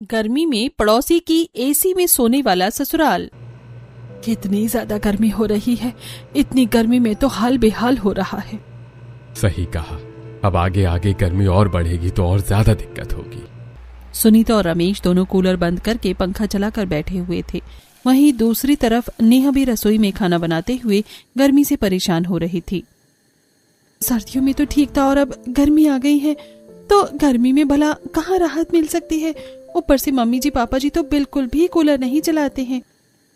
गर्मी में पड़ोसी की एसी में सोने वाला ससुराल। कितनी ज्यादा गर्मी हो रही है, इतनी गर्मी में तो हाल बेहाल हो रहा है। सही कहा, अब आगे आगे गर्मी और बढ़ेगी तो और ज्यादा दिक्कत होगी। सुनीता और रमेश दोनों कूलर बंद करके पंखा चलाकर बैठे हुए थे। वहीं दूसरी तरफ नेहा भी रसोई में खाना बनाते हुए गर्मी से परेशान हो रही थी। सर्दियों में तो ठीक था और अब गर्मी आ गई है तो गर्मी में भला कहाँ राहत मिल सकती है। ऊपर से मम्मी जी पापा जी तो बिल्कुल भी कूलर नहीं चलाते हैं।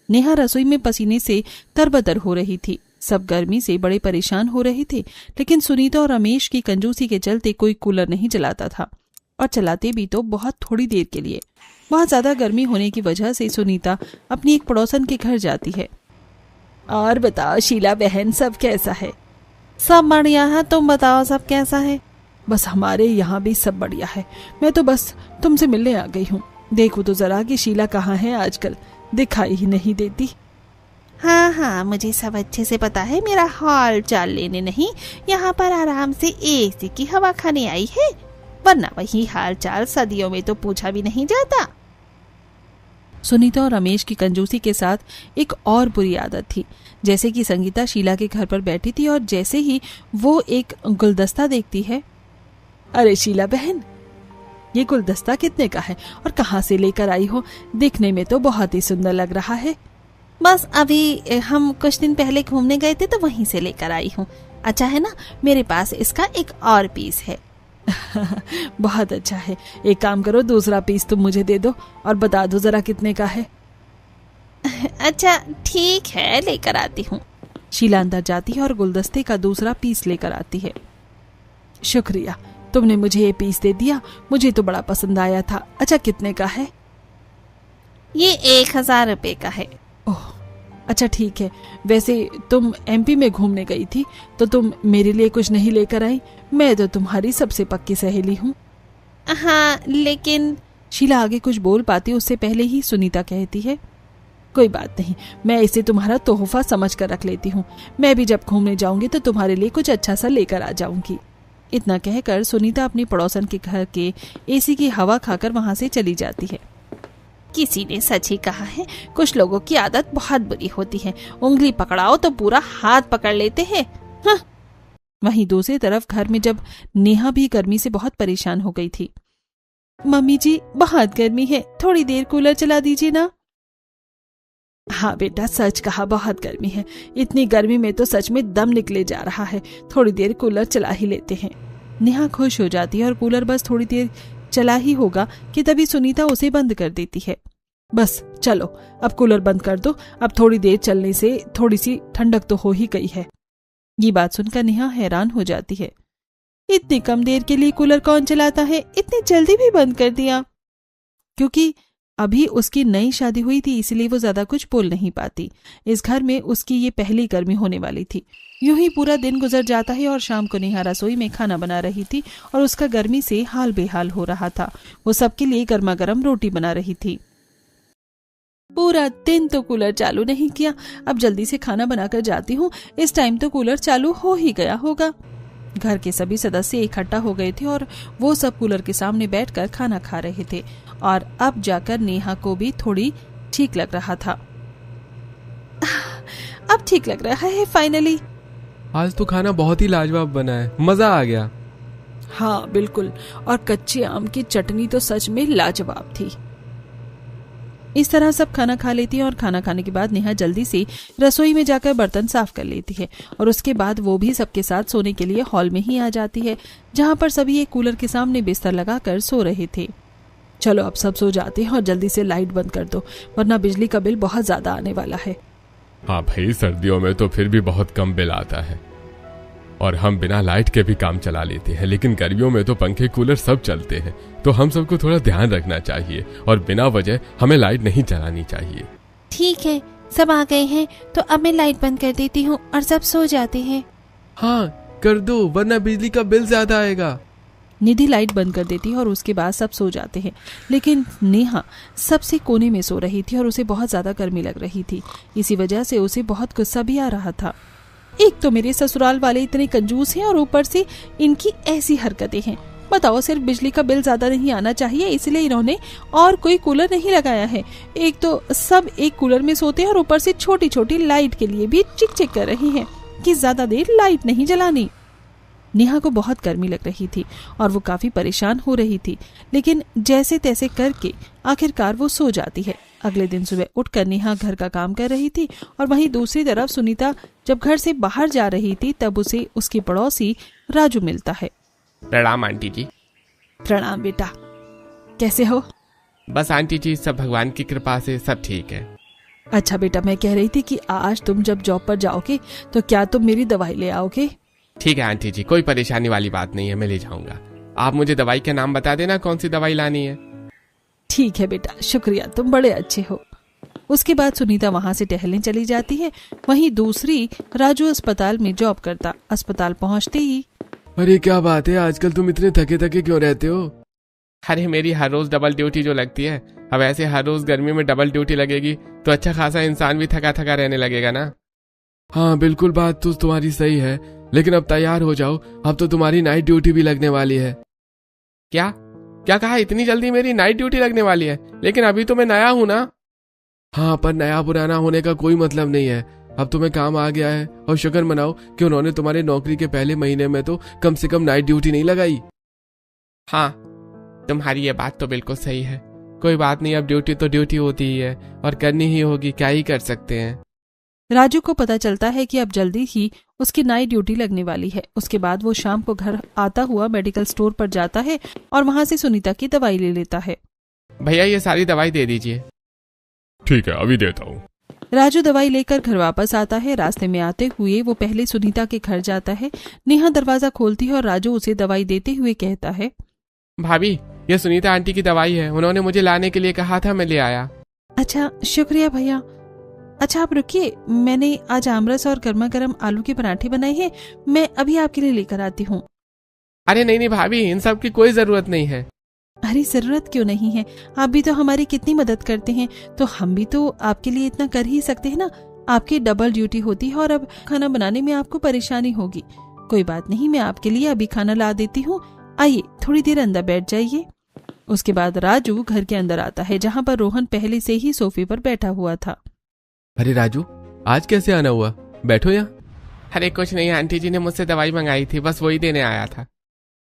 नेहा रसोई में पसीने से तरबतर हो रही थी। सब गर्मी से बड़े परेशान हो रहे थे, लेकिन सुनीता और रमेश की कंजूसी के चलते कोई कूलर नहीं चलाता था, और चलाते भी तो बहुत थोड़ी देर के लिए। बहुत ज्यादा गर्मी होने की वजह से सुनीता अपनी एक पड़ोसन के घर जाती है। और बताओ शीला बहन, सब कैसा है? सब बढ़िया है, तुम बताओ सब कैसा है? बस हमारे यहाँ भी सब बढ़िया है। मैं तो बस तुमसे मिलने आ गई हूँ। देखो तो जरा कि शीला कहाँ है, आजकल दिखाई ही नहीं देती। हाँ हाँ, मुझे सब अच्छे से पता है। मेरा हाल चाल लेने नहीं, यहाँ पर आराम से एसी की हवा खाने आई है, वरना वही हाल चाल सदियों में तो पूछा भी नहीं जाता। सुनीता और रमेश की कंजूसी के साथ एक और बुरी आदत थी। जैसे कि संगीता शीला के घर पर बैठी थी और जैसे ही वो एक गुलदस्ता देखती है, अरे शीला बहन, ये गुलदस्ता कितने का है और कहाँ से लेकर आई हो? दिखने में तो बहुत ही सुंदर लग रहा है। बस अभी हम कुछ दिन पहले घूमने गए थे तो वहीं से लेकर आई हूँ। अच्छा है ना, मेरे पास इसका एक और पीस है। बहुत अच्छा है। एक काम करो, दूसरा पीस तुम मुझे दे दो और बता दो जरा कितने का है। अच्छा ठीक है, लेकर आती हूँ। शीला अंदर जाती है और गुलदस्ते का दूसरा पीस लेकर आती है। शुक्रिया, तुमने मुझे ये पीस दे दिया, मुझे तो बड़ा पसंद आया था। अच्छा कितने का है? ये 1000 रुपए का है। ओह अच्छा ठीक है। वैसे तुम एमपी में घूमने गई थी तो तुम मेरे लिए कुछ नहीं लेकर आई? मैं तो तुम्हारी सबसे पक्की सहेली हूँ। हाँ लेकिन शीला आगे कुछ बोल पाती उससे पहले ही सुनीता कहती है, कोई बात नहीं, मैं इसे तुम्हारा तोहफा समझ कर रख लेती हूँ। मैं भी जब घूमने जाऊंगी तो तुम्हारे लिए कुछ अच्छा सा लेकर आ जाऊंगी। इतना कहकर सुनीता अपनी पड़ोसन के घर के एसी की हवा खाकर वहां से चली जाती है। किसी ने सच ही कहा है, कुछ लोगों की आदत बहुत बुरी होती है। उंगली पकड़ाओ तो पूरा हाथ पकड़ लेते हैं। हाँ। वहीं दूसरी तरफ घर में जब नेहा भी गर्मी से बहुत परेशान हो गई थी। मम्मी जी बहुत गर्मी है, थोड़ी देर कूलर चला दीजिए ना। हाँ बेटा, सच कहा, बहुत गर्मी है। इतनी गर्मी में तो सच में दम निकले जा रहा है। थोड़ी देर कूलर चला ही लेते हैं। नेहा खुश हो जाती है और कूलर बस थोड़ी देर चला ही होगा कि तभी सुनीता उसे बंद कर देती है। बस चलो अब कूलर बंद कर दो, अब थोड़ी देर चलने से थोड़ी सी ठंडक तो हो ही गई है। ये बात सुनकर नेहा हैरान हो जाती है। इतनी कम देर के लिए कूलर कौन चलाता है? इतनी जल्दी भी बंद कर दिया? क्योंकि अभी उसकी नई शादी हुई थी, इसलिए वो ज्यादा कुछ बोल नहीं पाती। इस घर में उसकी ये पहली गर्मी होने वाली थी। यूं ही पूरा दिन गुजर जाता है और शाम को नेहा रसोई में खाना बना रही थी और उसका गर्मी से हाल बेहाल हो रहा था। वो सबके लिए गर्मा गर्म रोटी बना रही थी। पूरा दिन तो कूलर चालू नहीं किया, अब जल्दी से खाना बनाकर जाती हूँ, इस टाइम तो कूलर चालू हो ही गया होगा। घर के सभी सदस्य इकट्ठा हो गए थे और वो सब कूलर के सामने बैठकर खाना खा रहे थे और अब जाकर नेहा को भी थोड़ी ठीक लग रहा था। अब ठीक लग रहा है फाइनली। आज तो खाना बहुत ही लाजवाब बना है, मजा आ गया। हाँ बिल्कुल, और कच्चे आम की चटनी तो सच में लाजवाब थी। इस तरह सब खाना खा लेती है और खाना खाने के बाद नेहा जल्दी से रसोई में जाकर बर्तन साफ कर लेती है और उसके बाद वो भी सबके साथ सोने के लिए हॉल में ही आ जाती है, जहाँ पर सभी एक कूलर के सामने बिस्तर लगाकर सो रहे थे। चलो अब सब सो जाते हैं और जल्दी से लाइट बंद कर दो, वरना बिजली का बिल बहुत ज्यादा आने वाला है। हाँ भाई, सर्दियों में तो फिर भी बहुत कम बिल आता है और हम बिना लाइट के भी काम चला लेते हैं, लेकिन गर्मियों में तो पंखे कूलर सब चलते हैं, तो हम सबको थोड़ा ध्यान रखना चाहिए और बिना वजह हमें लाइट नहीं चलानी चाहिए। ठीक है, सब आ गए हैं तो अब मैं लाइट बंद कर देती हूँ और सब सो जाते हैं। हाँ कर दो, वरना बिजली का बिल ज्यादा आएगा। निधि लाइट बंद कर देती है और उसके बाद सब सो जाते हैं, लेकिन नेहा सबसे कोने में सो रही थी और उसे बहुत ज्यादा गर्मी लग रही थी। इसी वजह से उसे बहुत गुस्सा भी आ रहा था। एक तो मेरे ससुराल वाले इतने कंजूस हैं और ऊपर से इनकी ऐसी हरकतें हैं। बताओ, सिर्फ बिजली का बिल ज्यादा नहीं आना चाहिए इसलिए इन्होंने और कोई कूलर नहीं लगाया है। एक तो सब एक कूलर में सोते हैं और ऊपर से छोटी छोटी लाइट के लिए भी चिक चिक कर रही हैं कि ज्यादा देर लाइट नहीं जलानी। नेहा को बहुत गर्मी लग रही थी और वो काफी परेशान हो रही थी, लेकिन जैसे तैसे करके आखिरकार वो सो जाती है। अगले दिन सुबह उठकर नेहा घर का काम कर रही थी और वहीं दूसरी तरफ सुनीता जब घर से बाहर जा रही थी तब उसे उसकी पड़ोसी राजू मिलता है। प्रणाम आंटी जी। प्रणाम बेटा, कैसे हो? बस आंटी जी सब भगवान की कृपा से सब ठीक है। अच्छा बेटा, मैं कह रही थी कि आज तुम जब जॉब पर जाओगे तो क्या तुम मेरी दवाई ले आओगे? ठीक है आंटी जी, कोई परेशानी वाली बात नहीं है, मैं ले जाऊंगा। आप मुझे दवाई का नाम बता देना, कौन सी दवाई लानी है। ठीक है बेटा, शुक्रिया, तुम बड़े अच्छे हो। उसके बाद सुनीता वहां से टहलने चली जाती है। वहीं दूसरी राजू अस्पताल में जॉब करता। अस्पताल पहुंचते ही, अरे क्या बात है, आजकल तुम इतने थके थके क्यों रहते हो? अरे मेरी हर रोज डबल ड्यूटी जो लगती है, अब ऐसे हर रोज गर्मी में डबल ड्यूटी लगेगी तो अच्छा खासा इंसान भी थका थका रहने लगेगा ना। हाँ बिल्कुल, बात तो तुम्हारी सही है, लेकिन अब तैयार हो जाओ, अब तो तुम्हारी नाइट ड्यूटी भी लगने वाली है। क्या क्या कहा? इतनी जल्दी मेरी नाइट ड्यूटी लगने वाली है? लेकिन अभी तो मैं नया हूं ना। हाँ, पर नया पुराना होने का कोई मतलब नहीं है, अब तुम्हें काम आ गया है और शुक्र मनाओ कि उन्होंने तुम्हारे नौकरी के पहले महीने में तो कम से कम नाइट ड्यूटी नहीं लगाई। हाँ, तुम्हारी ये बात तो बिल्कुल सही है। कोई बात नहीं, अब ड्यूटी तो ड्यूटी होती ही है और करनी ही होगी, क्या ही कर सकते हैं। राजू को पता चलता है कि अब जल्दी ही उसकी नाइट ड्यूटी लगने वाली है। उसके बाद वो शाम को घर आता हुआ मेडिकल स्टोर पर जाता है और वहां से सुनीता की दवाई ले लेता है। भैया ये सारी दवाई दे दीजिए। ठीक है, अभी देता हूँ। राजू दवाई लेकर घर वापस आता है। रास्ते में आते हुए वो पहले सुनीता के घर जाता है। नेहा दरवाजा खोलती है और राजू उसे दवाई देते हुए कहता है, भाभी ये सुनीता आंटी की दवाई है, उन्होंने मुझे लाने के लिए कहा था, मैं ले आया। अच्छा शुक्रिया भैया। अच्छा आप रुकिए, मैंने आज आमरस और गर्मा गर्म आलू के पराठे बनाए हैं, मैं अभी आपके लिए लेकर आती हूँ। अरे नहीं नहीं भाभी, इन सब की कोई जरूरत नहीं है। अरे जरूरत क्यों नहीं है, आप भी तो हमारी कितनी मदद करते हैं, तो हम भी तो आपके लिए इतना कर ही सकते हैं ना। आपकी डबल ड्यूटी होती है और अब खाना बनाने में आपको परेशानी होगी। कोई बात नहीं, मैं आपके लिए अभी खाना ला देती हूँ, आइए थोड़ी देर अंदर बैठ जाइए। उसके बाद राजू घर के अंदर आता है जहाँ पर रोहन पहले से ही सोफे पर बैठा हुआ था। अरे राजू, आज कैसे आना हुआ? बैठो यहाँ। अरे कुछ नहीं, आंटी जी ने मुझसे दवाई मंगाई थी, बस वही देने आया था।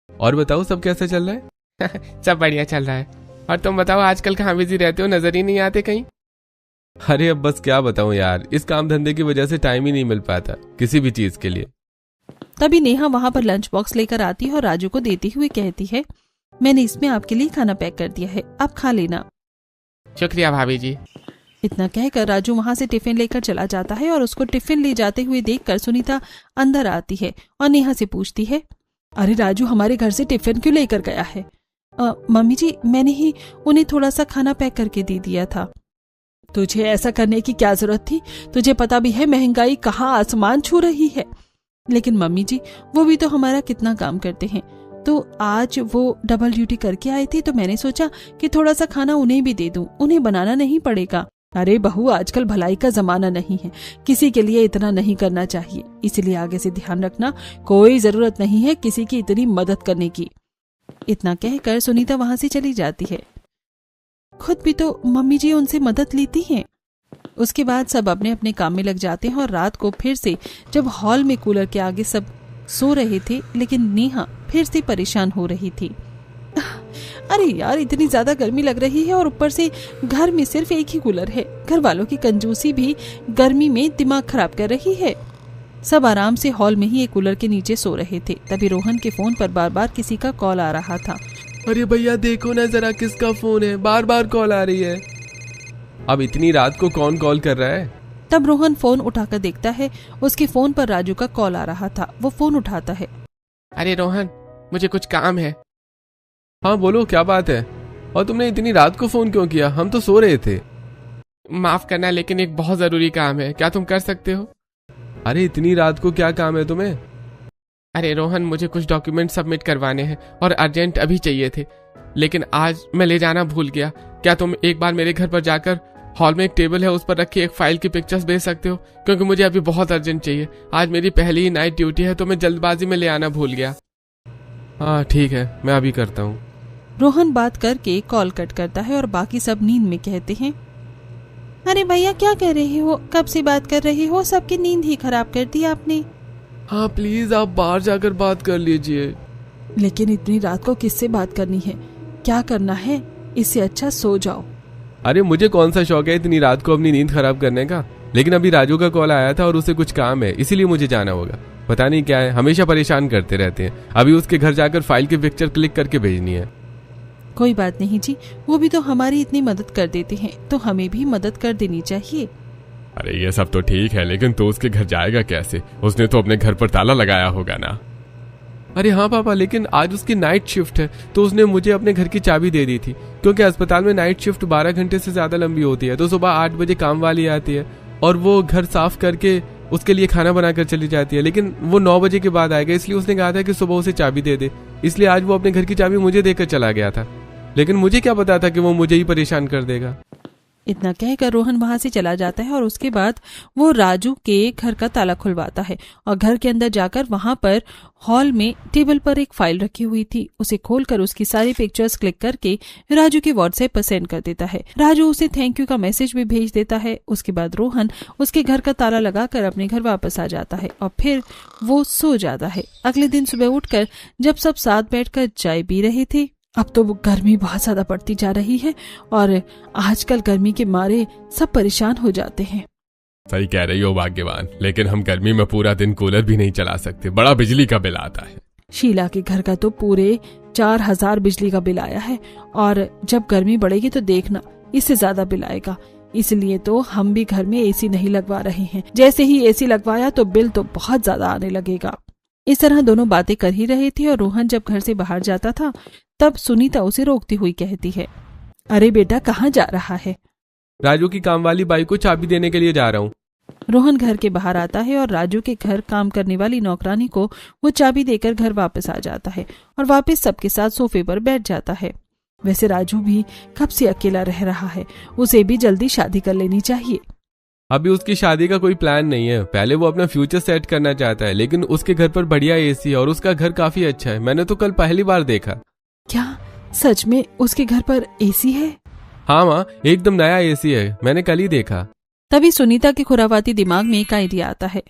और बताओ सब कैसे चल रहा है? सब बढ़िया चल रहा है। और तुम बताओ आजकल कहाँ बिजी रहते हो, नजर ही नहीं आते कहीं। अरे अब बस क्या बताऊं यार, इस काम धंधे की वजह से टाइम ही नहीं मिल पाता किसी भी चीज के लिए। तभी नेहा वहाँ पर लंच बॉक्स लेकर आती है और राजू को देती हुए कहती है, मैंने इसमें आपके लिए खाना पैक कर दिया है, आप खा लेना। शुक्रिया भाभी जी। इतना कहकर राजू वहाँ से टिफिन लेकर चला जाता है और उसको टिफिन ले जाते हुए देखकर सुनीता अंदर आती है और नेहा से पूछती है, अरे राजू हमारे घर से टिफिन क्यों लेकर गया है? मम्मी जी, मैंने ही उन्हें थोड़ा सा खाना पैक करके दे दिया था। तुझे ऐसा करने की क्या जरूरत थी? तुझे पता भी है महंगाई कहाँ आसमान छू रही है। लेकिन मम्मी जी, वो भी तो हमारा कितना काम करते हैं, तो आज वो डबल ड्यूटी करके आए थे तो मैंने सोचा कि थोड़ा सा खाना उन्हें भी दे दूं, उन्हें बनाना नहीं पड़ेगा। अरे बहू, आजकल भलाई का जमाना नहीं है, किसी के लिए इतना नहीं करना चाहिए, इसलिए आगे से ध्यान रखना, कोई जरूरत नहीं है किसी की इतनी मदद करने की। इतना कहकर सुनीता वहां से चली जाती है। खुद भी तो मम्मी जी उनसे मदद लेती हैं। उसके बाद सब अपने अपने काम में लग जाते हैं और रात को फिर से जब हॉल में कूलर के आगे सब सो रहे थे, लेकिन नेहा फिर से परेशान हो रही थी। अरे यार, इतनी ज्यादा गर्मी लग रही है और ऊपर से घर में सिर्फ एक ही कूलर है। घर वालों की कंजूसी भी गर्मी में दिमाग खराब कर रही है। सब आराम से हॉल में ही एक कूलर के नीचे सो रहे थे। तभी रोहन के फोन पर बार बार किसी का कॉल आ रहा था। अरे भैया देखो ना जरा, किसका फोन है, बार बार कॉल आ रही है। अब इतनी रात को कौन कॉल कर रहा है? तब रोहन फोन उठाकर देखता है, उसके फोन पर राजू का कॉल आ रहा था। वो फोन उठाता है। अरे रोहन, मुझे कुछ काम है। हाँ बोलो, क्या बात है? और तुमने इतनी रात को फोन क्यों किया? हम तो सो रहे थे। माफ करना, लेकिन एक बहुत जरूरी काम है, क्या तुम कर सकते हो? अरे इतनी रात को क्या काम है तुम्हें? अरे रोहन, मुझे कुछ डॉक्यूमेंट सबमिट करवाने हैं और अर्जेंट अभी चाहिए थे, लेकिन आज मैं ले जाना भूल गया। क्या तुम एक बार मेरे घर पर जाकर हॉल में एक टेबल है, उस पर रखी एक फाइल की पिक्चर्स भेज सकते हो? क्योंकि मुझे अभी बहुत अर्जेंट चाहिए। आज मेरी पहली ही नाइट ड्यूटी है तो मैं जल्दबाजी में ले आना भूल गया। हाँ ठीक है, मैं अभी करता हूँ। रोहन बात करके कॉल कट करता है और बाकी सब नींद में कहते हैं, अरे भैया क्या कह रहे हो, कब से बात कर रहे हो, सबकी नींद ही खराब कर दी आपने। हाँ प्लीज आप बाहर जाकर बात कर लीजिए। लेकिन इतनी रात को किससे बात करनी है, क्या करना है, इससे अच्छा सो जाओ। अरे मुझे कौन सा शौक है इतनी रात को अपनी नींद खराब करने का, लेकिन अभी राजू का कॉल आया था और उसे कुछ काम है, इसीलिए मुझे जाना होगा। पता नहीं क्या है, हमेशा परेशान करते रहते हैं। अभी उसके घर जाकर फाइल की पिक्चर क्लिक करके भेजनी है। कोई बात नहीं जी, वो भी तो हमारी इतनी मदद कर देते हैं, तो हमें भी मदद कर देनी चाहिए। अरे ये सब तो ठीक है, लेकिन तो उसके घर जाएगा कैसे? उसने तो अपने घर पर ताला लगाया होगा ना। अरे हाँ पापा, लेकिन आज उसकी नाइट शिफ्ट है, तो उसने मुझे अपने घर की चाबी दे दी थी, क्योंकि अस्पताल में नाइट शिफ्ट 12 घंटे से ज्यादा लंबी होती है। तो सुबह 8 बजे काम वाली आती है और वो घर साफ करके उसके लिए खाना बनाकर चली जाती है, लेकिन वो 9 बजे के बाद आएगा, इसलिए उसने कहा था कि सुबह उसे चाबी दे दे। इसलिए आज वो अपने घर की चाबी मुझे देकर चला गया था, लेकिन मुझे क्या पता था कि वो मुझे ही परेशान कर देगा। इतना कहकर रोहन वहां से चला जाता है और उसके बाद वो राजू के घर का ताला खुलवाता है और घर के अंदर जाकर वहां पर हॉल में टेबल पर एक फाइल रखी हुई थी, उसे खोलकर उसकी सारी पिक्चर्स क्लिक करके राजू के व्हाट्सएप पर सेंड कर देता है। राजू उसे थैंक यू का मैसेज भी भेज देता है। उसके बाद रोहन उसके घर का ताला लगाकर अपने घर वापस आ जाता है और फिर वो सो जाता है। अगले दिन सुबह उठकर जब सब साथ बैठकर चाय पी रहे थे, अब तो वो गर्मी बहुत ज्यादा बढ़ती जा रही है और आजकल गर्मी के मारे सब परेशान हो जाते हैं। सही कह रही हो भाग्यवान, लेकिन हम गर्मी में पूरा दिन कूलर भी नहीं चला सकते, बड़ा बिजली का बिल आता है। शीला के घर का तो पूरे 4000 बिजली का बिल आया है और जब गर्मी बढ़ेगी तो देखना इससे ज्यादा बिल आएगा। इसलिए तो हम भी घर में एसी नहीं लगवा रहे हैं, जैसे ही एसी लगवाया तो बिल तो बहुत ज्यादा आने लगेगा। इस तरह दोनों बातें कर ही रहे थे और रोहन जब घर से बाहर जाता था तब सुनीता उसे रोकती हुई कहती है, अरे बेटा कहाँ जा रहा है? राजू की काम वाली बाई को चाबी देने के लिए जा रहा हूँ। रोहन घर के बाहर आता है और राजू के घर काम करने वाली नौकरानी को वो चाबी देकर घर वापस आ जाता है और वापस सबके साथ सोफे पर बैठ जाता है। वैसे राजू भी कब से अकेला रह रहा है, उसे भी जल्दी शादी कर लेनी चाहिए। अभी उसकी शादी का कोई प्लान नहीं है, पहले वो अपना फ्यूचर सेट करना चाहता है, लेकिन उसके घर पर बढ़िया एसी है और उसका घर काफी अच्छा है। मैंने तो कल पहली बार देखा। क्या सच में उसके घर पर एसी है? हाँ माँ, एकदम नया एसी है, मैंने कल ही देखा। तभी सुनीता के खुरावाती दिमाग में एक आइडिया आता है।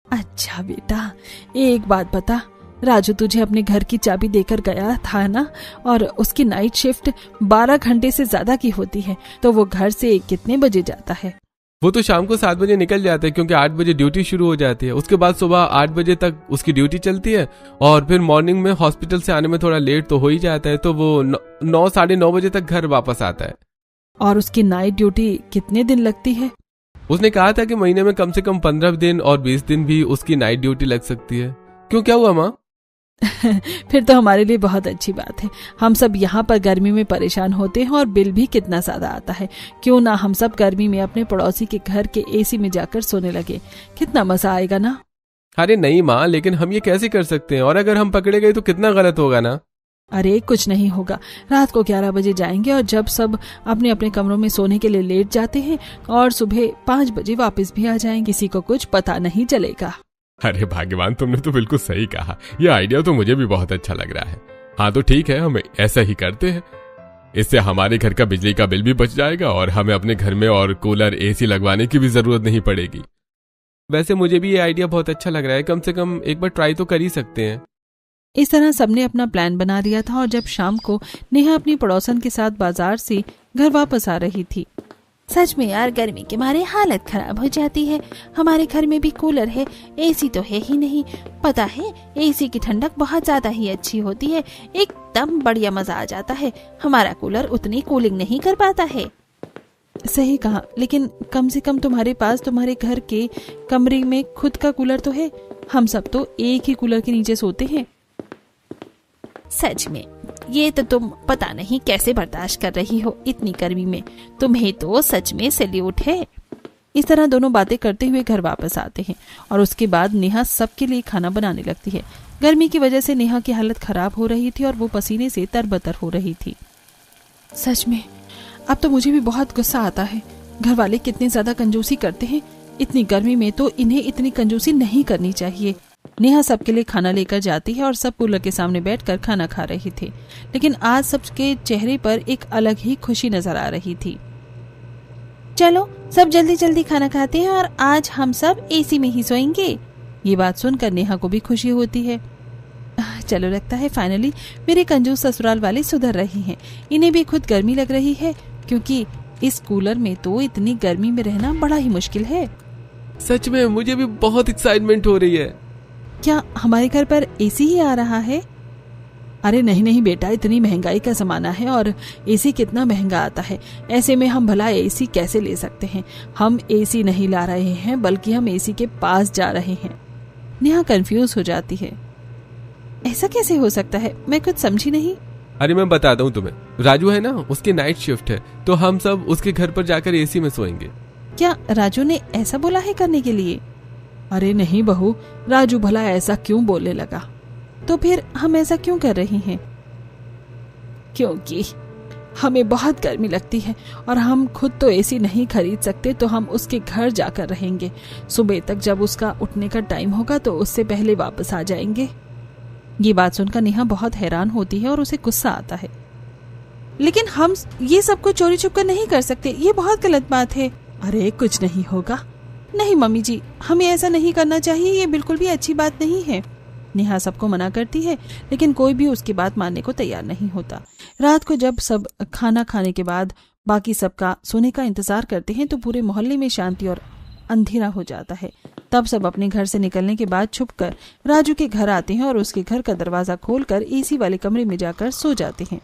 अच्छा बेटा, एक बात बता, राजू तुझे अपने घर की चाबी देकर गया था ना, और उसकी नाइट शिफ्ट 12 घंटे से ज्यादा की होती है, तो वो घर से कितने बजे जाता है? वो तो शाम को 7 बजे निकल जाता है, क्योंकि 8 बजे ड्यूटी शुरू हो जाती है। उसके बाद सुबह 8 बजे तक उसकी ड्यूटी चलती है और फिर मॉर्निंग में हॉस्पिटल से आने में थोड़ा लेट तो हो ही जाता है, तो वो 9 साढ़े 9 बजे तक घर वापस आता है। और उसकी नाइट ड्यूटी कितने दिन लगती है? उसने कहा था कि महीने में कम से कम 15 दिन और 20 दिन भी उसकी नाइट ड्यूटी लग सकती है। क्यों, क्या हुआ माँ? फिर तो हमारे लिए बहुत अच्छी बात है। हम सब यहाँ पर गर्मी में परेशान होते हैं और बिल भी कितना ज्यादा आता है। क्यों ना हम सब गर्मी में अपने पड़ोसी के घर के एसी में जाकर सोने लगे, कितना मजा आएगा ना। अरे नहीं माँ, लेकिन हम ये कैसे कर सकते हैं, और अगर हम पकड़े गए तो कितना गलत होगा ना। अरे कुछ नहीं होगा, रात को 11 बजे जाएंगे और जब सब अपने अपने कमरों में सोने के लिए लेट जाते हैं और सुबह 5 बजे वापस भी आ जाएंगे, किसी को कुछ पता नहीं चलेगा। अरे भाग्यवान, तुमने तो बिल्कुल सही कहा, यह आइडिया तो मुझे भी बहुत अच्छा लग रहा है। हाँ तो ठीक है, हम ऐसा ही करते हैं। इससे हमारे घर का बिजली का बिल भी बच जाएगा और हमें अपने घर में और कूलर एसी लगवाने की भी जरूरत नहीं पड़ेगी। वैसे मुझे भी ये आइडिया बहुत अच्छा लग रहा है, कम से कम एक बार ट्राई तो कर ही सकते हैं। इस तरह सबने अपना प्लान बना लिया था और जब शाम को नेहा अपनी पड़ोसन के साथ बाजार से घर वापस आ रही थी। सच में यार, गर्मी के मारे हालत खराब हो जाती है। हमारे घर में भी कूलर है, एसी तो है ही नहीं। पता है, एसी की ठंडक बहुत ज्यादा ही अच्छी होती है, एकदम बढ़िया मजा आ जाता है। हमारा कूलर उतनी कूलिंग नहीं कर पाता है। सही कहा, लेकिन कम से कम तुम्हारे पास तुम्हारे घर के कमरे में खुद का कूलर तो है। हम सब तो एक ही कूलर के नीचे सोते हैं। सच में, ये तो तुम पता नहीं कैसे बर्दाश्त कर रही हो इतनी गर्मी में। तुम्हें तो सच में सैल्यूट है। इस तरह दोनों बातें करते हुए घर वापस आते हैं और उसके बाद नेहा सबके लिए खाना बनाने लगती है। गर्मी की वजह से नेहा की हालत खराब हो रही थी और वो पसीने से तरबतर हो रही थी। सच में अब तो मुझे भी बहुत गुस्सा आता है। घर वाले कितने ज्यादा कंजूसी करते हैं। इतनी गर्मी में तो इन्हें इतनी कंजूसी नहीं करनी चाहिए। नेहा सबके लिए खाना लेकर जाती है और सब कूलर के सामने बैठकर खाना खा रही थी, लेकिन आज सबके चेहरे पर एक अलग ही खुशी नजर आ रही थी। चलो सब जल्दी जल्दी खाना खाते हैं और आज हम सब एसी में ही सोएंगे। ये बात सुनकर नेहा को भी खुशी होती है। चलो, लगता है फाइनली मेरे कंजूस ससुराल वाले सुधर रहे हैं। इन्हें भी खुद गर्मी लग रही है, क्योंकि इस कूलर में तो इतनी गर्मी में रहना बड़ा ही मुश्किल है। सच में मुझे भी बहुत एक्साइटमेंट हो रही है। क्या हमारे घर पर एसी ही आ रहा है? अरे नहीं नहीं बेटा, इतनी महंगाई का जमाना है और एसी कितना महंगा आता है। ऐसे में हम भला एसी कैसे ले सकते हैं? हम एसी नहीं ला रहे हैं, बल्कि हम एसी के पास जा रहे हैं। नेहा कंफ्यूज हो जाती है। ऐसा कैसे हो सकता है? मैं कुछ समझी नहीं। अरे मैं बताता हूँ तुम्हें, राजू है ना, उसकी नाइट शिफ्ट है, तो हम सब उसके घर पर जाकर एसी में सोएंगे। क्या राजू ने ऐसा बोला है करने के लिए? अरे नहीं बहू, राजू भला ऐसा क्यों बोलने लगा? तो फिर हम ऐसा क्यों कर रही हैं? क्योंकि हमें बहुत गर्मी लगती है और हम खुद तो एसी नहीं खरीद सकते, तो हम उसके घर जाकर रहेंगे। सुबह तक जब उसका उठने का टाइम होगा तो उससे पहले वापस आ जाएंगे। ये बात सुनकर नेहा बहुत हैरान होती है और उसे गुस्सा आता है। लेकिन हम ये सब कुछ चोरी छुपकर नहीं कर सकते, ये बहुत गलत बात है। अरे कुछ नहीं होगा। नहीं मम्मी जी, हमें ऐसा नहीं करना चाहिए, ये बिल्कुल भी अच्छी बात नहीं है। नेहा सबको मना करती है, लेकिन कोई भी उसकी बात मानने को तैयार नहीं होता। रात को जब सब खाना खाने के बाद बाकी सबका सोने का इंतजार करते हैं तो पूरे मोहल्ले में शांति और अंधेरा हो जाता है। तब सब अपने घर से निकलने के बाद छुपकर राजू के घर आते हैं और उसके घर का दरवाजा खोलकर एसी वाले कमरे में जाकर सो जाते हैं।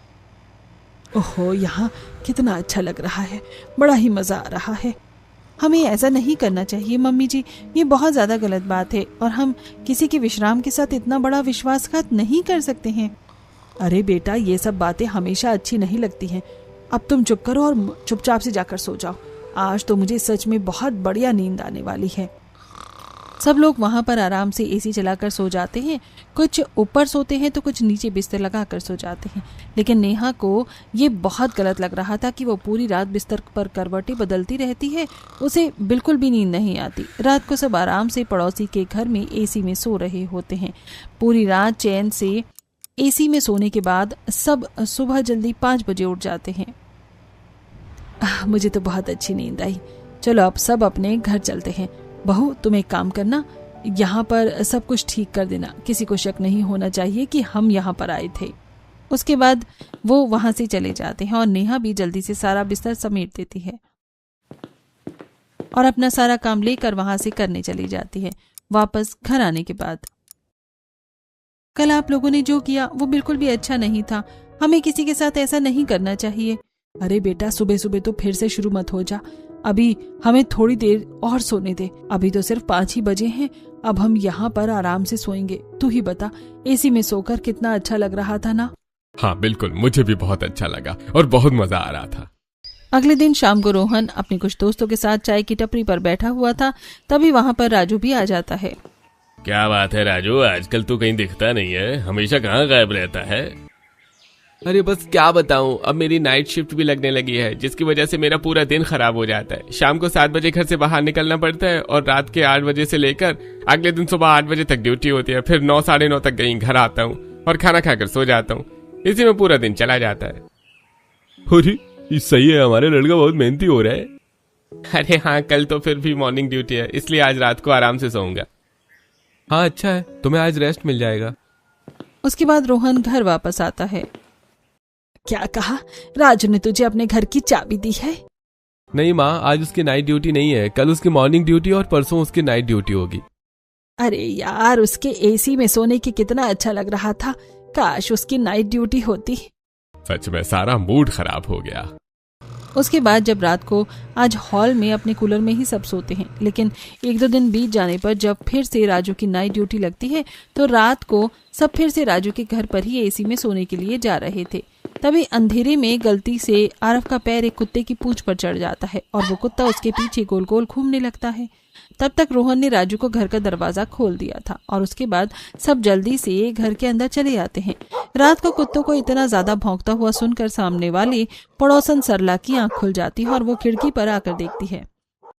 ओहो, यहाँ कितना अच्छा लग रहा है, बड़ा ही मजा आ रहा है। हमें ऐसा नहीं करना चाहिए मम्मी जी, ये बहुत ज्यादा गलत बात है और हम किसी के विश्राम के साथ इतना बड़ा विश्वासघात नहीं कर सकते हैं। अरे बेटा, ये सब बातें हमेशा अच्छी नहीं लगती हैं। अब तुम चुप करो और चुपचाप से जाकर सो जाओ। आज तो मुझे सच में बहुत बढ़िया नींद आने वाली है। सब लोग वहां पर आराम से एसी चलाकर सो जाते हैं। कुछ ऊपर सोते हैं तो कुछ नीचे बिस्तर लगाकर सो जाते हैं। लेकिन नेहा को ये बहुत गलत लग रहा था कि वो पूरी रात बिस्तर पर करवटें बदलती रहती है, उसे बिल्कुल भी नींद नहीं आती। रात को सब आराम से पड़ोसी के घर में एसी में सो रहे होते हैं। पूरी रात चैन से एसी में सोने के बाद सब सुबह जल्दी 5 बजे उठ जाते हैं। मुझे तो बहुत अच्छी नींद आई। चलो अब सब अपने घर चलते हैं। बहू, तुम एक काम करना, यहाँ पर सब कुछ ठीक कर देना। किसी को शक नहीं होना चाहिए कि हम यहाँ पर आए थे। उसके बाद वो वहां से चले जाते हैं और नेहा भी जल्दी से सारा बिस्तर समेट देती है और अपना सारा काम लेकर वहां से करने चली जाती है। वापस घर आने के बाद, कल आप लोगों ने जो किया वो बिल्कुल भी अच्छा नहीं था। हमें किसी के साथ ऐसा नहीं करना चाहिए। अरे बेटा, सुबह सुबह तो फिर से शुरू मत हो जा। अभी हमें थोड़ी देर और सोने दे। अभी तो सिर्फ 5 ही बजे हैं। अब हम यहाँ पर आराम से सोएंगे। तू ही बता, एसी में सोकर कितना अच्छा लग रहा था ना? हाँ बिल्कुल, मुझे भी बहुत अच्छा लगा और बहुत मजा आ रहा था। अगले दिन शाम को रोहन अपने कुछ दोस्तों के साथ चाय की टपरी पर बैठा हुआ था। तभी वहाँ पर राजू भी आ जाता है। क्या बात है राजू, आजकल तू कहीं दिखता नहीं है, हमेशा कहाँ गायब रहता है? अरे बस क्या बताऊं, अब मेरी नाइट शिफ्ट भी लगने लगी है, जिसकी वजह से मेरा पूरा दिन खराब हो जाता है। शाम को 7 बजे घर से बाहर निकलना पड़ता है और रात के 8 बजे से लेकर अगले दिन सुबह 8 बजे तक ड्यूटी होती है। फिर 9 साढ़े 9 तक कहीं घर आता हूँ और खाना खाकर सो जाता हूँ। इसी में पूरा दिन चला जाता है। अरे सही है, हमारे लड़का बहुत मेहनती हो रहा है। अरे हाँ, कल तो फिर भी मॉर्निंग ड्यूटी है, इसलिए आज रात को आराम से सोऊंगा। हाँ अच्छा है, तुम्हें आज रेस्ट मिल जाएगा। उसके बाद रोहन घर वापस आता है। क्या कहा? राजू ने तुझे अपने घर की चाबी दी है? नहीं माँ, आज उसकी नाइट ड्यूटी नहीं है, कल उसकी मॉर्निंग ड्यूटी और परसों उसकी नाइट ड्यूटी होगी। अरे यार, उसके एसी में सोने की कितना अच्छा लग रहा था। काश उसकी नाइट ड्यूटी होती। सच में सारा मूड खराब हो गया। उसके बाद जब रात को आज हॉल में अपने कूलर में ही सब सोते हैं, लेकिन 1-2 दिन बीत जाने पर जब फिर से राजू की नाइट ड्यूटी लगती है तो रात को सब फिर से राजू के घर पर ही एसी में सोने के लिए जा रहे थे। तभी अंधेरे में गलती से आरफ का पैर एक कुत्ते की पूंछ पर चढ़ जाता है और वो कुत्ता उसके पीछे गोल गोल घूमने लगता है। तब तक रोहन ने राजू को घर का दरवाजा खोल दिया था और उसके बाद सब जल्दी से घर के अंदर चले आते हैं। रात को कुत्तों को इतना ज्यादा भौंकता हुआ सुनकर सामने वाली पड़ोसन सरला की आंख खुल जाती है और वो खिड़की पर आकर देखती है।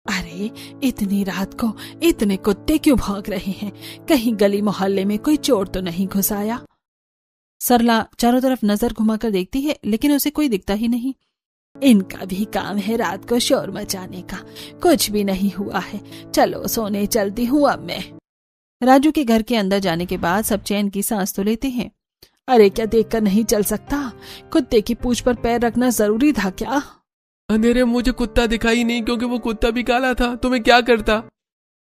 अरे इतनी रात को इतने कुत्ते क्यों भौंक रहे हैं? कहीं गली मोहल्ले में कोई चोर तो नहीं घुस आया? सरला चारों तरफ नजर घुमाकर देखती है, लेकिन उसे कोई दिखता ही नहीं। इनका भी काम है रात को शोर मचाने का, कुछ भी नहीं हुआ है। चलो सोने चलती हूँ अब मैं। राजू के घर के अंदर जाने के बाद सब चैन की सांस तो लेते हैं। अरे क्या देखकर नहीं चल सकता? कुत्ते की पूंछ पर पैर रखना जरूरी था क्या? अंधेरे में मुझे कुत्ता दिखाई नहीं, क्योंकि वो कुत्ता भी काला था, तो मैं क्या करता?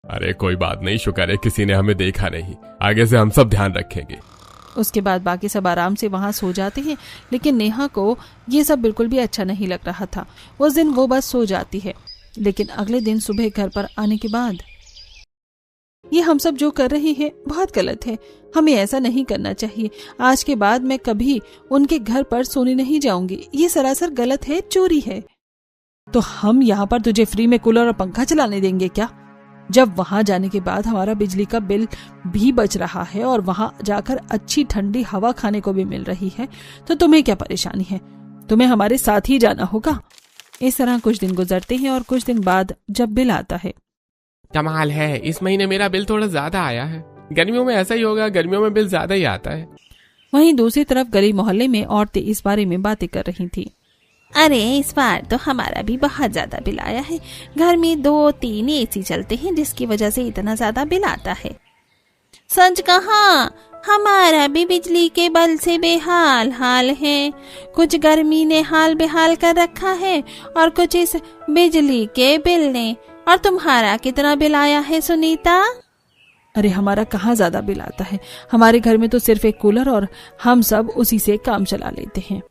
अरे कोई बात नहीं, शुक्र है किसी ने हमें देखा नहीं। आगे से हम सब ध्यान रखेंगे। उसके बाद बाकी सब आराम से वहां सो जाते हैं, लेकिन नेहा को ये सब बिल्कुल भी अच्छा नहीं लग रहा था। उस दिन वो बस सो जाती है, लेकिन अगले दिन सुबह घर पर आने के बाद, ये हम सब जो कर रहे हैं बहुत गलत है, हमें ऐसा नहीं करना चाहिए। आज के बाद मैं कभी उनके घर पर सोने नहीं जाऊंगी, ये सरासर गलत है, चोरी है। तो हम यहाँ पर तुझे फ्री में कूलर और पंखा चलाने देंगे क्या? जब वहां जाने के बाद हमारा बिजली का बिल भी बच रहा है और वहां जाकर अच्छी ठंडी हवा खाने को भी मिल रही है, तो तुम्हें क्या परेशानी है? तुम्हें हमारे साथ ही जाना होगा। इस तरह कुछ दिन गुजरते हैं और कुछ दिन बाद जब बिल आता है, कमाल है, इस महीने मेरा बिल थोड़ा ज्यादा आया है। गर्मियों में ऐसा ही होगा, गर्मियों में बिल ज्यादा ही आता है। वहीं दूसरी तरफ गली मोहल्ले में औरतें इस बारे में बातें कर रही थी। अरे इस बार तो हमारा भी बहुत ज्यादा बिल आया है। घर में 2-3 एसी चलते हैं, जिसकी वजह से इतना ज्यादा बिल आता है। सच कहा, हमारा भी बिजली के बिल से बेहाल हाल है। कुछ गर्मी ने हाल बेहाल कर रखा है और कुछ इस बिजली के बिल ने। और तुम्हारा कितना बिल आया है सुनीता? अरे हमारा कहाँ ज्यादा बिल आता है, हमारे घर में तो सिर्फ एक कूलर और हम सब उसी से काम चला लेते हैं।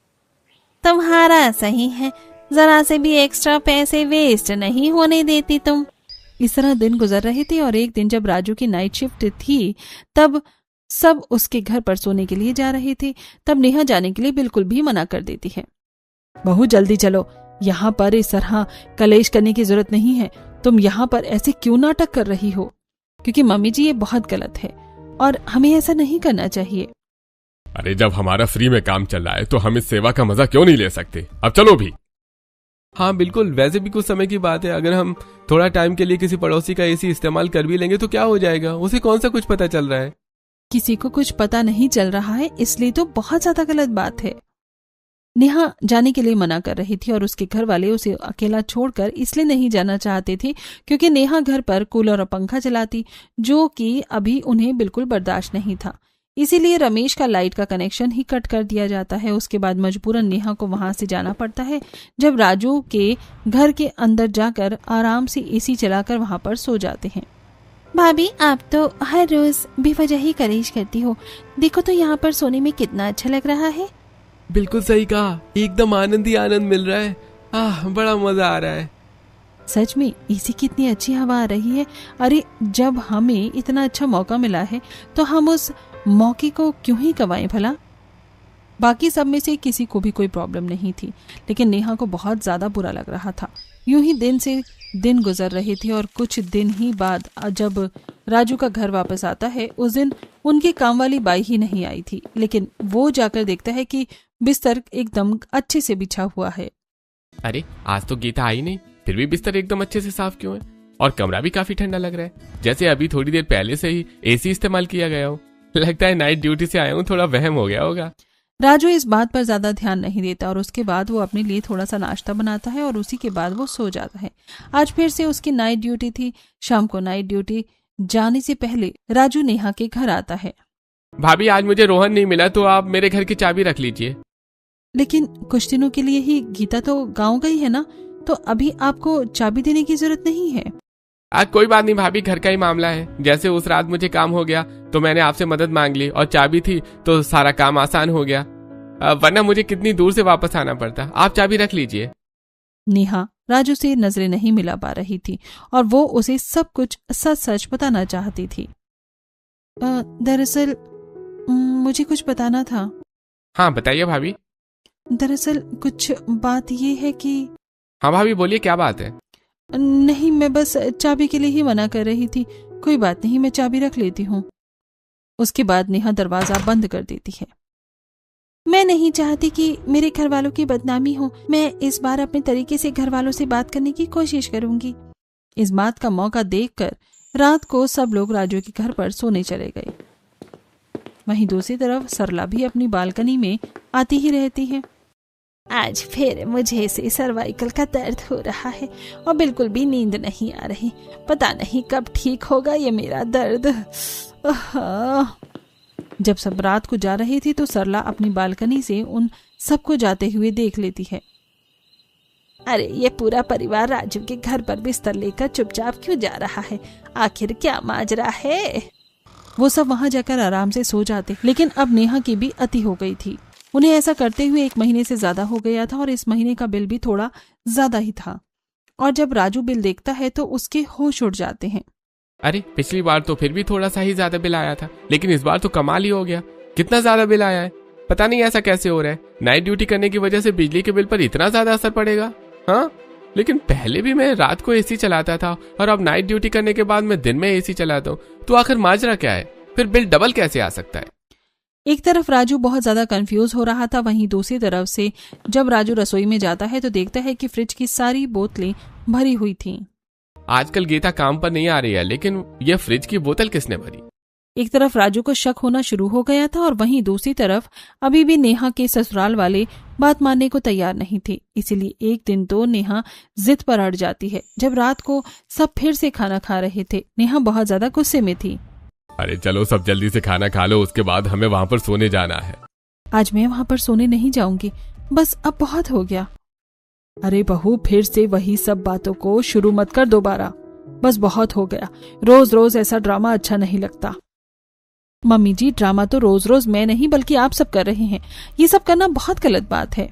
तुम्हारा सही है, जरा से भी एक्स्ट्रा पैसे वेस्ट नहीं होने देती तुम। इस तरह दिन गुजर रहे थे और एक दिन जब राजू की नाइट शिफ्ट थी, तब सब उसके घर पर सोने के लिए जा रहे थे। तब नेहा जाने के लिए बिल्कुल भी मना कर देती है। बहू जल्दी चलो, यहाँ पर इस तरह कलेश करने की जरूरत नहीं है। तुम यहाँ पर ऐसे क्यों नाटक कर रही हो? क्योंकि मम्मी जी ये बहुत गलत है और हमें ऐसा नहीं करना चाहिए। अरे जब हमारा फ्री में काम चल रहा है तो हम इस सेवा का मजा क्यों नहीं ले सकते? अब चलो भी। हाँ बिल्कुल, वैसे भी कुछ समय की बात है। अगर हम थोड़ा टाइम के लिए किसी पड़ोसी का एसी इस्तेमाल कर भी लेंगे तो क्या हो जाएगा? उसे कौन सा कुछ पता चल रहा है? किसी को कुछ पता नहीं चल रहा है, इसलिए तो बहुत ज्यादा गलत बात है। नेहा जाने के लिए मना कर रही थी और उसके घर वाले उसे अकेला छोड़कर इसलिए नहीं जाना चाहते थे क्योंकि नेहा घर पर कूलर और पंखा चलाती, जो कि अभी उन्हें बिल्कुल बर्दाश्त नहीं था। इसीलिए रमेश का लाइट का कनेक्शन ही कट कर दिया जाता है। उसके बाद मजबूरन नेहा को वहां से जाना पड़ता है। जब राजू के घर के अंदर जाकर आराम से एसी चलाकर वहां पर सो जाते हैं। भाभी आप तो हर रोज बेवजह ही कलेश करती हो, देखो तो यहाँ पर सोने में कितना अच्छा लग रहा है। बिल्कुल सही कहा, एकदम आनंद ही आनंद मिल रहा है। बड़ा मजा आ रहा है। सच में एसी की इतनी अच्छी हवा आ रही है। अरे जब हमें इतना अच्छा मौका मिला है तो हम उस मौके को क्यों ही गवाएं भला। बाकी सब में से किसी को भी कोई प्रॉब्लम नहीं थी, लेकिन नेहा को बहुत ज्यादा बुरा लग रहा था। यूं ही दिन से दिन गुजर रहे थे और कुछ दिन ही बाद जब राजू का घर वापस आता है, उस दिन उनकी काम वाली बाई ही नहीं आई थी, लेकिन वो जाकर देखता है कि बिस्तर एकदम अच्छे से बिछा हुआ है। अरे आज तो गीता आई नहीं, फिर भी बिस्तर एकदम अच्छे से साफ क्यों है? और कमरा भी काफी ठंडा लग रहा है, जैसे अभी थोड़ी देर पहले से ही एसी इस्तेमाल किया गया हो। लगता है नाइट ड्यूटी से आया हूँ, थोड़ा वहम हो गया होगा। राजू इस बात पर ज्यादा ध्यान नहीं देता और उसके बाद वो अपने लिए थोड़ा सा नाश्ता बनाता है और उसी के बाद वो सो जाता है। आज फिर से उसकी नाइट ड्यूटी थी। शाम को नाइट ड्यूटी जाने से पहले राजू नेहा के घर आता है। भाभी आज मुझे रोहन नहीं मिला, तो आप मेरे घर की चाबी रख लीजिए। लेकिन कुछ दिनों के लिए ही गीता तो गाँव गई है ना, तो अभी आपको चाबी देने की जरूरत नहीं है। कोई बात नहीं भाभी, घर का ही मामला है। जैसे उस रात मुझे काम हो गया तो मैंने आपसे मदद मांग ली और चाबी थी तो सारा काम आसान हो गया, वरना मुझे कितनी दूर से वापस आना पड़ता। आप चाबी रख लीजिए। नेहा राजू से नजरें नहीं मिला पा रही थी और वो उसे सब कुछ सच सच बताना चाहती थी। दरअसल मुझे कुछ बताना था। हाँ बताइए भाभी। दरअसल कुछ बात ये है कि। हाँ भाभी बोलिए, क्या बात है? नहीं, मैं बस चाबी के लिए ही मना कर रही थी। कोई बात नहीं, मैं चाबी रख लेती हूँ। उसके बाद नेहा दरवाजा बंद कर देती है। मैं नहीं चाहती कि मेरे घर वालों की बदनामी हो। मैं इस बार अपने तरीके से घर वालों से बात करने की कोशिश करूंगी। इस बात का मौका देखकर रात को सब लोग राजू के घर पर सोने चले गए। वहीं दूसरी तरफ सरला भी अपनी बालकनी में आती ही रहती है। आज फिर मुझे से सर्वाइकल का दर्द हो रहा है और बिल्कुल भी नींद नहीं आ रही। पता नहीं कब ठीक होगा ये मेरा दर्द। जब सब रात को जा रही थी तो सरला अपनी बालकनी से उन सबको जाते हुए देख लेती है। अरे ये पूरा परिवार राजू के घर पर बिस्तर लेकर चुपचाप क्यों जा रहा है? आखिर क्या माजरा है? वो सब वहां जाकर आराम से सो जाते, लेकिन अब नेहा की भी अति हो गई थी। उन्हें ऐसा करते हुए 1 महीने से ज्यादा हो गया था और इस महीने का बिल भी थोड़ा ज्यादा ही था। और जब राजू बिल देखता है तो उसके होश उड़ जाते हैं। अरे पिछली बार तो फिर भी थोड़ा सा ही ज्यादा बिल आया था, लेकिन इस बार तो कमाल ही हो गया। कितना ज्यादा बिल आया है, पता नहीं ऐसा कैसे हो रहा है। नाइट ड्यूटी करने की वजह से बिजली के बिल पर इतना ज्यादा असर पड़ेगा? हाँ, लेकिन पहले भी मैं रात को एसी चलाता था और अब नाइट ड्यूटी करने के बाद मैं दिन में एसी चलाता हूँ, तो आखिर माजरा क्या है? फिर बिल डबल कैसे आ सकता है? एक तरफ राजू बहुत ज्यादा कंफ्यूज हो रहा था, वहीं दूसरी तरफ से जब राजू रसोई में जाता है तो देखता है कि फ्रिज की सारी बोतलें भरी हुई थीं। आजकल गीता काम पर नहीं आ रही है, लेकिन ये फ्रिज की बोतल किसने भरी? एक तरफ राजू को शक होना शुरू हो गया था और वहीं दूसरी तरफ अभी भी नेहा के ससुराल वाले बात मानने को तैयार नहीं थे। इसीलिए एक दिन तो नेहा जिद पर अड़ जाती है। जब रात को सब फिर से खाना खा रहे थे, नेहा बहुत ज्यादा गुस्से में थी। अरे चलो सब जल्दी से खाना खा लो, उसके बाद हमें वहाँ पर सोने जाना है। आज मैं वहाँ पर सोने नहीं जाऊंगी, बस अब बहुत हो गया। अरे बहू, फिर से वही सब बातों को शुरू मत कर दोबारा, बस बहुत हो गया। रोज रोज ऐसा ड्रामा अच्छा नहीं लगता। मम्मी जी, ड्रामा तो रोज रोज मैं नहीं बल्कि आप सब कर रहे हैं। ये सब करना बहुत गलत बात है।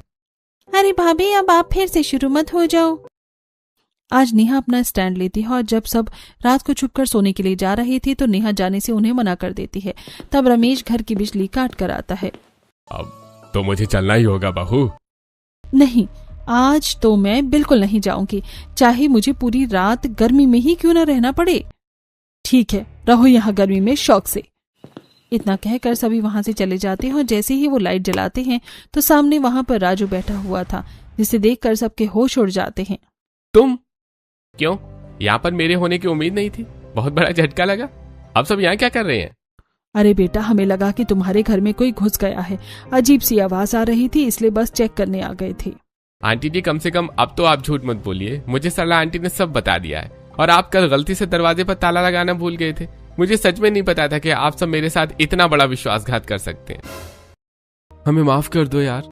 अरे भाभी, अब आप फिर से शुरू मत हो जाओ। आज नेहा अपना स्टैंड लेती है और जब सब रात को छुपकर सोने के लिए जा रही थी तो नेहा जाने से उन्हें मना कर देती है। तब रमेश घर की बिजली काट कर आता है। अब तो मुझे चलना ही होगा बहू। नहीं, आज तो मैं बिल्कुल नहीं जाऊंगी, चाहे मुझे पूरी रात गर्मी में ही क्यों न रहना पड़े। ठीक है, रहो यहाँ गर्मी में शौक से। इतना कहकर सभी वहां से चले जाते हैं और जैसे ही वो लाइट जलाते हैं तो सामने वहां पर राजू बैठा हुआ था, जिसे देखकर सबके होश उड़ जाते हैं। तुम क्यों? यहाँ पर मेरे होने की उम्मीद नहीं थी, बहुत बड़ा झटका लगा। अब सब यहाँ क्या कर रहे हैं? अरे बेटा, हमें लगा कि तुम्हारे घर में कोई घुस गया है। अजीब सी आवाज आ रही थी, इसलिए बस चेक करने आ गए थे। आंटी जी, कम से कम अब तो आप झूठ मत बोलिए। मुझे सरला आंटी ने सब बता दिया है और आप कल गलती से दरवाजे पर ताला लगाना भूल गए थे। मुझे सच में नहीं पता था कि आप सब मेरे साथ इतना बड़ा विश्वासघात कर सकते हैं। हमें माफ कर दो यार।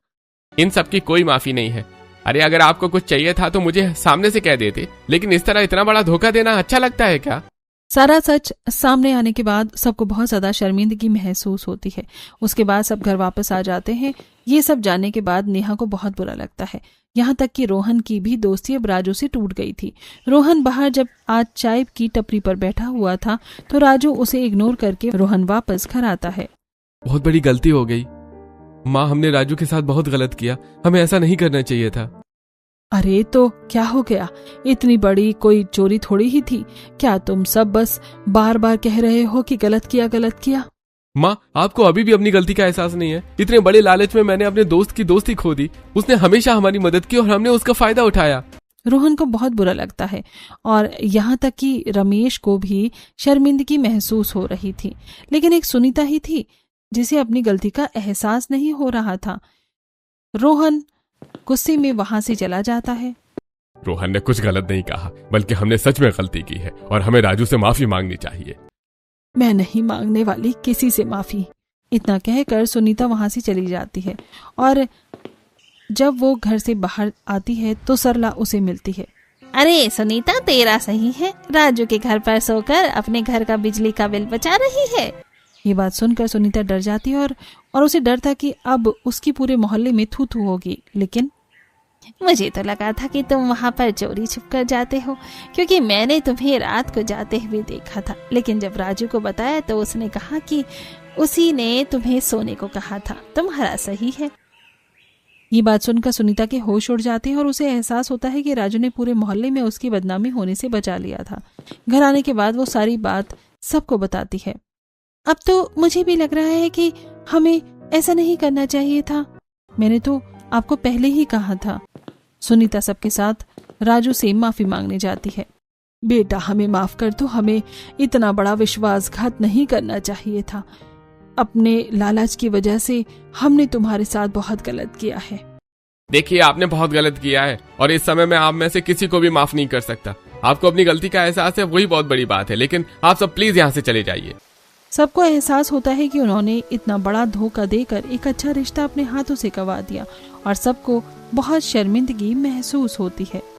इन सब की कोई माफी नहीं है। अरे अगर आपको कुछ चाहिए था तो मुझे सामने से कह देते, लेकिन इस तरह इतना बड़ा धोखा देना अच्छा लगता है क्या? सारा सच सामने आने के बाद सबको बहुत ज्यादा शर्मिंदगी महसूस होती है। उसके बाद सब घर वापस आ जाते हैं। ये सब जानने के बाद नेहा को बहुत बुरा लगता है। यहाँ तक कि रोहन की भी दोस्ती अब राजू से टूट गई थी। रोहन बाहर जब आज चाय की टपरी पर बैठा हुआ था तो राजू उसे इग्नोर करके रोहन वापस घर आता है। बहुत बड़ी गलती हो गई माँ, हमने राजू के साथ बहुत गलत किया। हमें ऐसा नहीं करना चाहिए था। अरे तो क्या हो गया? इतनी बड़ी कोई चोरी थोड़ी ही थी। क्या तुम सब बस बार बार कह रहे हो कि गलत किया? माँ, आपको अभी भी अपनी गलती का एहसास नहीं है? इतने बड़े लालच में मैंने अपने दोस्त की दोस्ती खो दी। उसने हमेशा हमारी मदद की और हमने उसका फायदा उठाया। रोहन को बहुत बुरा लगता है और यहाँ तक कि रमेश को भी शर्मिंदगी महसूस हो रही थी, लेकिन एक सुनीता ही थी जिसे अपनी गलती का एहसास नहीं हो रहा था। रोहन गुस्से में वहां से चला जाता है। रोहन ने कुछ गलत नहीं कहा, बल्कि हमने सच में गलती की है और हमें राजू से माफी मांगनी चाहिए। मैं नहीं मांगने वाली किसी से माफी। इतना कहकर सुनीता वहां से चली जाती है और जब वो घर से बाहर आती है तो सरला उसे मिलती है। अरे सुनीता, तेरा सही है, राजू के घर पर सोकर अपने घर का बिजली का बिल बचा रही है। ये बात सुनकर सुनीता डर जाती है और उसे डर था कि अब उसकी पूरे मोहल्ले में थू थू होगी। लेकिन मुझे तो लगा था कि तुम वहाँ पर चोरी छुप कर जाते हो, क्योंकि मैंने तुम्हें रात को जाते हुए देखा था। लेकिन जब राजू को बताया तो उसने कहा कि उसी ने तुम्हें सोने को कहा था। तुम्हारा सही है। ये बात सुनकर सुनीता के होश उड़ जाते हैं और उसे एहसास होता है कि राजू ने पूरे मोहल्ले में उसकी बदनामी होने से बचा लिया था। घर आने के बाद वो सारी बात सबको बताती है। अब तो मुझे भी लग रहा है कि हमें ऐसा नहीं करना चाहिए था। मैंने तो आपको पहले ही कहा था। सुनीता सबके साथ राजू से माफी मांगने जाती है। बेटा हमें माफ कर दो, हमें इतना बड़ा विश्वासघात नहीं करना चाहिए था। अपने लालच की वजह से हमने तुम्हारे साथ बहुत गलत किया है। देखिए, आपने बहुत गलत किया है और इस समय मैं आप में से किसी को भी माफ नहीं कर सकता। आपको अपनी गलती का एहसास है, वही बहुत बड़ी बात है, लेकिन आप सब प्लीज यहाँ से चले जाइए। सबको एहसास होता है कि उन्होंने इतना बड़ा धोखा देकर एक अच्छा रिश्ता अपने हाथों से गंवा दिया और सबको बहुत शर्मिंदगी महसूस होती है।